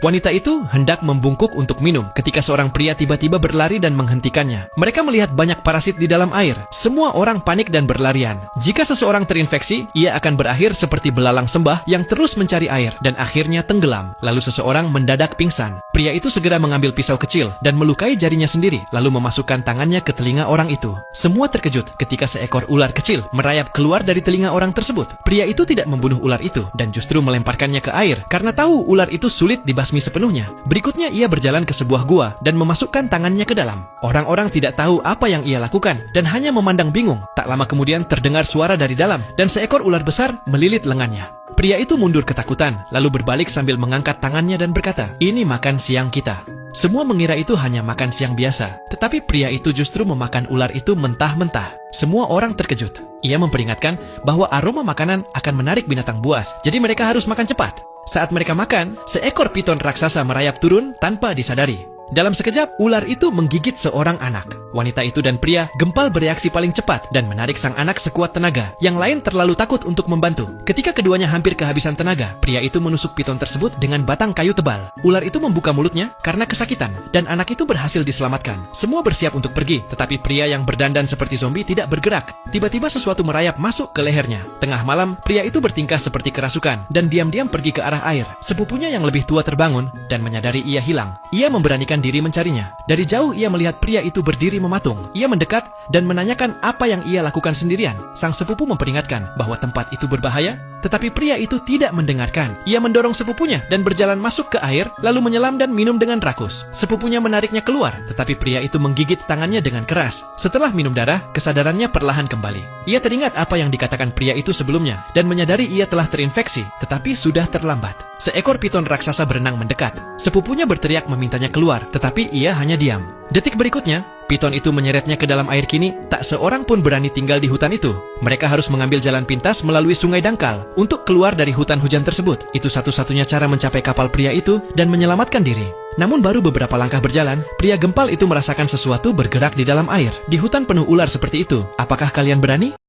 Wanita itu hendak membungkuk untuk minum ketika seorang pria tiba-tiba berlari dan menghentikannya. Mereka melihat banyak parasit di dalam air. Semua orang panik dan berlarian. Jika seseorang terinfeksi, ia akan berakhir seperti belalang sembah yang terus mencari air dan akhirnya tenggelam. Lalu seseorang mendadak pingsan. Pria itu segera mengambil pisau kecil dan melukai jarinya sendiri, lalu memasukkan tangannya ke telinga orang itu. Semua terkejut ketika seekor ular kecil merayap keluar dari telinga orang tersebut. Pria itu tidak membunuh ular itu dan justru melemparkannya ke air karena tahu ular itu sulit dibasmi sepenuhnya. Berikutnya ia berjalan ke sebuah gua dan memasukkan tangannya ke dalam. Orang-orang tidak tahu apa yang ia lakukan dan hanya memandang bingung. Tak lama kemudian terdengar suara dari dalam dan seekor ular besar melilit lengannya. Pria itu mundur ketakutan, lalu berbalik sambil mengangkat tangannya dan berkata, "Ini makan siang kita." Semua mengira itu hanya makan siang biasa, tetapi pria itu justru memakan ular itu mentah-mentah. Semua orang terkejut. Ia memperingatkan bahwa aroma makanan akan menarik binatang buas, jadi mereka harus makan cepat. Saat mereka makan, seekor piton raksasa merayap turun tanpa disadari. Dalam sekejap, ular itu menggigit seorang anak. Wanita itu dan pria gempal bereaksi paling cepat dan menarik sang anak sekuat tenaga. Yang lain terlalu takut untuk membantu. Ketika keduanya hampir kehabisan tenaga, pria itu menusuk piton tersebut dengan batang kayu tebal. Ular itu membuka mulutnya karena kesakitan, dan anak itu berhasil diselamatkan. Semua bersiap untuk pergi, tetapi pria yang berdandan seperti zombie tidak bergerak. Tiba-tiba sesuatu merayap masuk ke lehernya. Tengah malam, pria itu bertingkah seperti kerasukan dan diam-diam pergi ke arah air. Sepupunya yang lebih tua terbangun dan menyadari ia hilang. Ia memberanikan diri mencarinya. Dari jauh ia melihat pria itu berdiri mematung. Ia mendekat dan menanyakan apa yang ia lakukan sendirian. Sang sepupu memperingatkan bahwa tempat itu berbahaya, tetapi pria itu tidak mendengarkan. Ia mendorong sepupunya dan berjalan masuk ke air, lalu menyelam dan minum dengan rakus. Sepupunya menariknya keluar, tetapi pria itu menggigit tangannya dengan keras. Setelah minum darah, kesadarannya perlahan kembali. Ia teringat apa yang dikatakan pria itu sebelumnya dan menyadari ia telah terinfeksi, tetapi sudah terlambat. Seekor piton raksasa berenang mendekat. Sepupunya berteriak memintanya keluar, tetapi ia hanya diam. Detik berikutnya, piton itu menyeretnya ke dalam air kini. Tak seorang pun berani tinggal di hutan itu. Mereka harus mengambil jalan pintas melalui sungai dangkal untuk keluar dari hutan hujan tersebut. Itu satu-satunya cara mencapai kapal pria itu dan menyelamatkan diri. Namun baru beberapa langkah berjalan, pria gempal itu merasakan sesuatu bergerak di dalam air. Di hutan penuh ular seperti itu, apakah kalian berani?